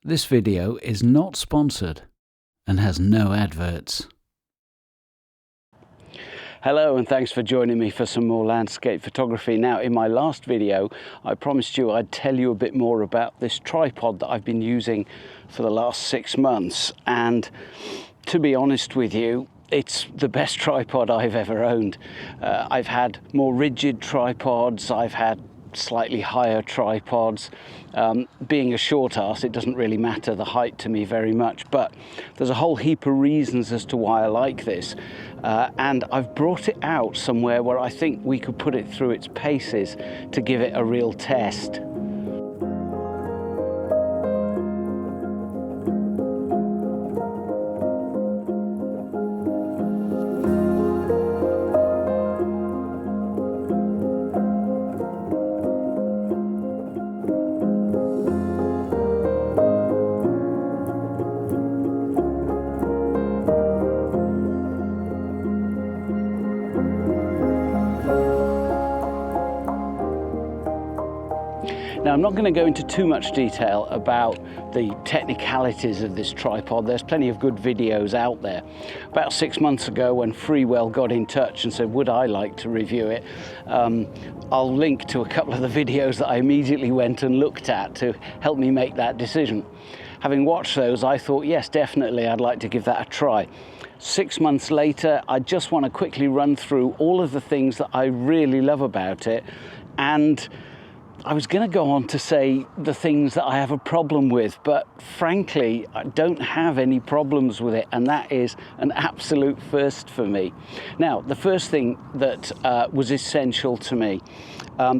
This video is not sponsored and has no adverts. Hello and thanks for joining me for some more landscape photography. Now, in my last video, I promised you I'd tell you a bit more about this tripod that I've been using for the last 6 months. And to be honest with you, it's the best tripod I've ever owned. I've had more rigid tripods, I've had slightly higher tripods. Being a short ass, it doesn't really matter the height to me very much, but there's a whole heap of reasons as to why I like this. And I've brought it out somewhere where I think we could put it through its paces to give it a real test. Now, I'm not going to go into too much detail about the technicalities of this tripod. There's plenty of good videos out there. About 6 months ago, when Freewell got in touch and said, would I like to review it? I'll link to a couple of the videos that I immediately went and looked at to help me make that decision. Having watched those, I thought, yes, definitely, I'd like to give that a try. 6 months later, I just want to quickly run through all of the things that I really love about it, and I was going to go on to say the things that I have a problem with, but frankly, I don't have any problems with it, and that is an absolute first for me. Now, the first thing that was essential to me,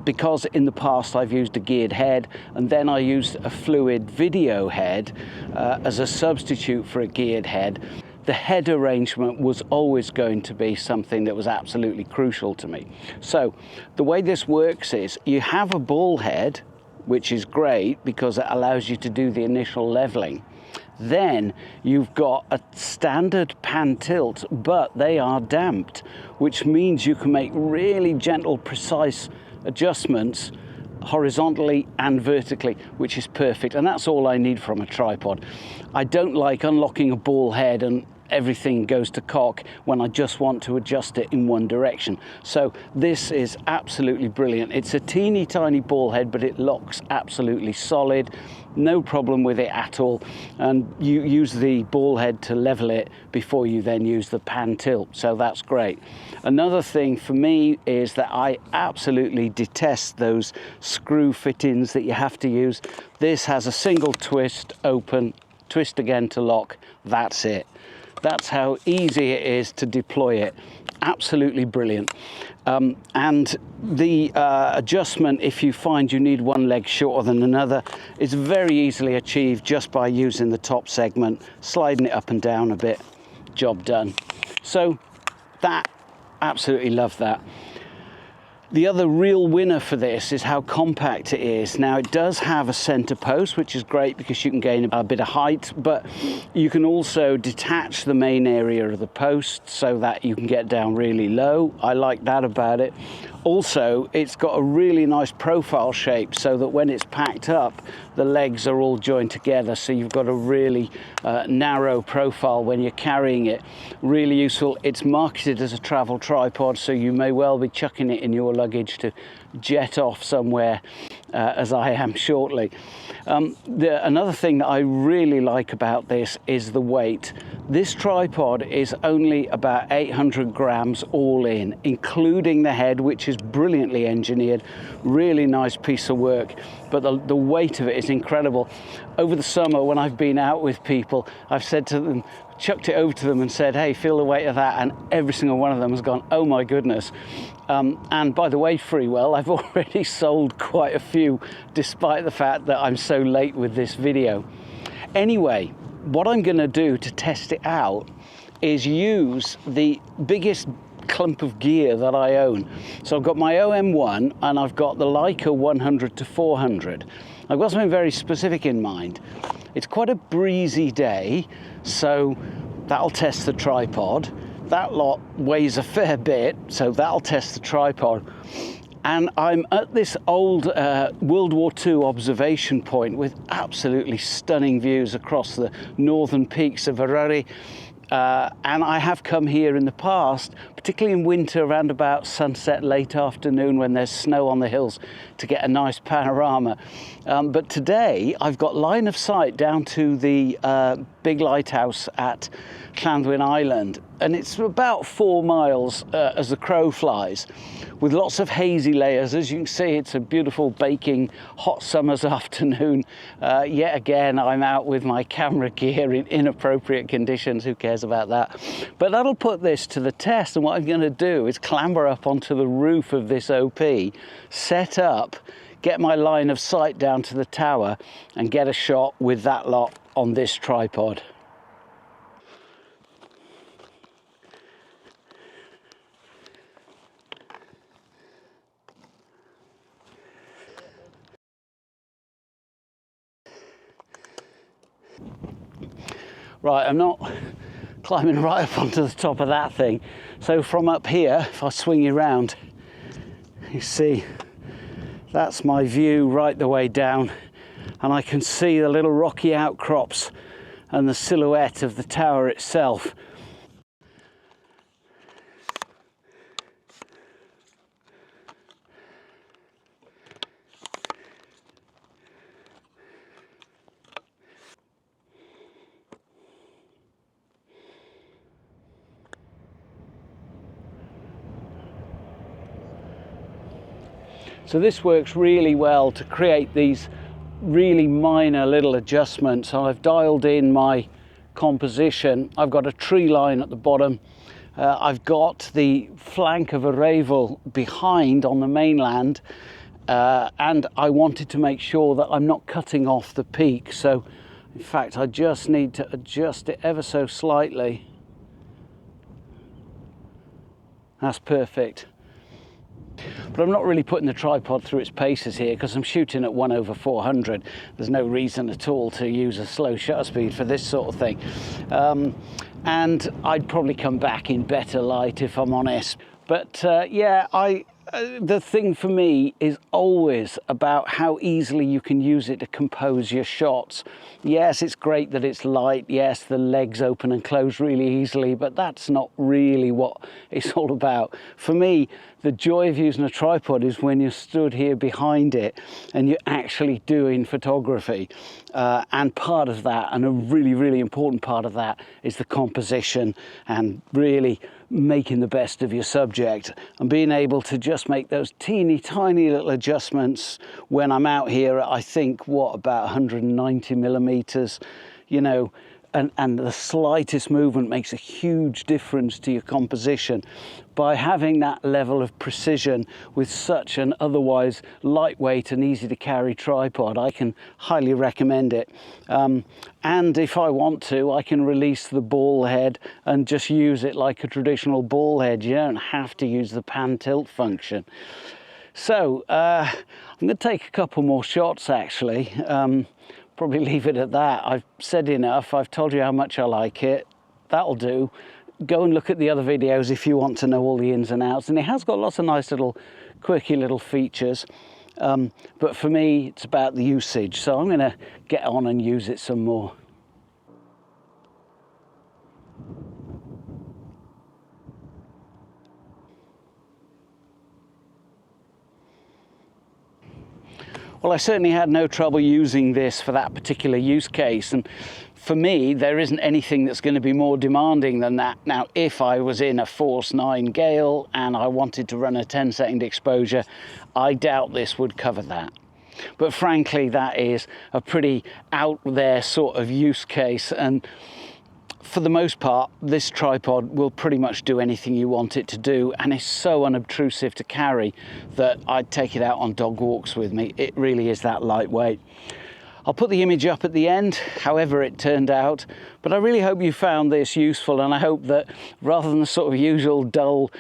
because in the past I've used a geared head, and then I used a fluid video head as a substitute for a geared head. The head arrangement was always going to be something that was absolutely crucial to me. So the way this works is you have a ball head, which is great because it allows you to do the initial leveling. Then you've got a standard pan tilt, but they are damped, which means you can make really gentle, precise adjustments horizontally and vertically, which is perfect. And that's all I need from a tripod. I don't like unlocking a ball head and everything goes to cock when I just want to adjust it in one direction. So this is absolutely brilliant. It's a teeny tiny ball head, but it locks absolutely solid. No problem with it at all. And you use the ball head to level it before you then use the pan tilt. So that's great. Another thing for me is that I absolutely detest those screw fittings that you have to use. This has a single twist, open, twist again to lock. That's it. That's how easy it is to deploy it. Absolutely brilliant. And the adjustment, if you find you need one leg shorter than another, is very easily achieved just by using the top segment, sliding it up and down a bit. Job done. So that, absolutely love that. The other real winner for this is how compact it is. Now, it does have a center post, which is great because you can gain a bit of height, but you can also detach the main area of the post so that you can get down really low. I like that about it. Also, it's got a really nice profile shape so that when it's packed up, the legs are all joined together, so you've got a really narrow profile when you're carrying it. Really useful. It's marketed as a travel tripod, so you may well be chucking it in your luggage to jet off somewhere, as I am shortly. Another thing that I really like about this is the weight. This tripod is only about 800 grams all in, including the head, which is brilliantly engineered, really nice piece of work, but the weight of it is incredible. Over the summer, when I've been out with people, I've said to them, chucked it over to them and said, hey, feel the weight of that, and every single one of them has gone, oh my goodness. And by the way, Freewell, I've already sold quite a few, despite the fact that I'm so late with this video. Anyway, what I'm going to do to test it out is use the biggest clump of gear that I own. So I've got my OM1 and I've got the Leica 100 to 400. I've got something very specific in mind. It's quite a breezy day, so that'll test the tripod. That lot weighs a fair bit, so that'll test the tripod. And I'm at this old World War II observation point with absolutely stunning views across the northern peaks of Arari. And I have come here in the past, particularly in winter around about sunset, late afternoon when there's snow on the hills, to get a nice panorama. But today I've got line of sight down to the big lighthouse at Llanddwyn Island, and it's about 4 miles as the crow flies, with lots of hazy layers. As you can see, it's a beautiful baking hot summer's afternoon. Yet again, I'm out with my camera gear in inappropriate conditions. Who cares about that? But that'll put this to the test, and what I'm going to do is clamber up onto the roof of this OP, set up, get my line of sight down to the tower, and get a shot with that lot on this tripod. Right, I'm not climbing right up onto the top of that thing. So from up here, if I swing you around, you see that's my view right the way down, and I can see the little rocky outcrops and the silhouette of the tower itself. So this works really well to create these really minor little adjustments. I've dialed in my composition. I've got a tree line at the bottom. I've got the flank of a ravel behind on the mainland, and I wanted to make sure that I'm not cutting off the peak. So in fact, I just need to adjust it ever so slightly. That's perfect. But I'm not really putting the tripod through its paces here because I'm shooting at 1/400. There's no reason at all to use a slow shutter speed for this sort of thing. And I'd probably come back in better light if I'm honest. But yeah, the thing for me is always about how easily you can use it to compose your shots. Yes, it's great that it's light. Yes, the legs open and close really easily, but that's not really what it's all about. For me, the joy of using a tripod is when you're stood here behind it and you're actually doing photography. And part of that, and a really, really important part of that, is the composition and really making the best of your subject and being able to just make those teeny tiny little adjustments when I'm out here at, I think, what, about 190 millimeters, you know, and the slightest movement makes a huge difference to your composition. By having that level of precision with such an otherwise lightweight and easy to carry tripod, I can highly recommend it. And if I want to, I can release the ball head and just use it like a traditional ball head. You don't have to use the pan tilt function. So I'm going to take a couple more shots actually. Probably leave it at that. I've said enough. I've told you how much I like it. That'll do. Go and look at the other videos if you want to know all the ins and outs. And it has got lots of nice little quirky little features. But for me, it's about the usage. So I'm going to get on and use it some more. Well, I certainly had no trouble using this for that particular use case. And for me, there isn't anything that's going to be more demanding than that. Now, if I was in a force 9 gale and I wanted to run a 10-second exposure, I doubt this would cover that. But frankly, that is a pretty out there sort of use case. And for the most part, this tripod will pretty much do anything you want it to do, and is so unobtrusive to carry that I'd take it out on dog walks with me. It really is that lightweight. I'll put the image up at the end, however it turned out, But I really hope you found this useful, and I hope that rather than the sort of usual dull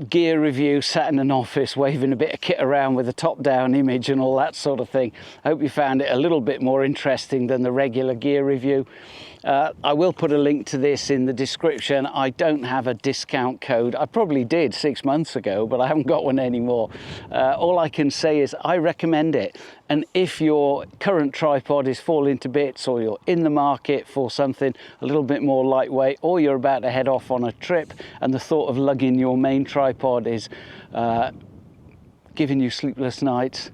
gear review, sat in an office waving a bit of kit around with a top-down image and all that sort of thing, I hope you found it a little bit more interesting than the regular gear review. I will put a link to this in the description. I don't have a discount code. I probably did 6 months ago, but I haven't got one anymore. All I can say is I recommend it. And if your current tripod is falling to bits, or you're in the market for something a little bit more lightweight, or you're about to head off on a trip and the thought of lugging your main tripod is giving you sleepless nights,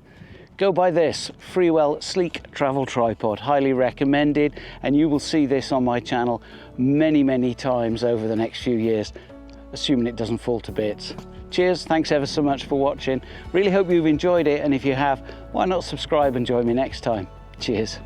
go buy this Freewell sleek travel tripod. Highly recommended, and you will see this on my channel many times over the next few years, assuming it doesn't fall to bits. Cheers, thanks ever so much for watching. Really hope you've enjoyed it, and if you have, why not subscribe and join me next time. Cheers.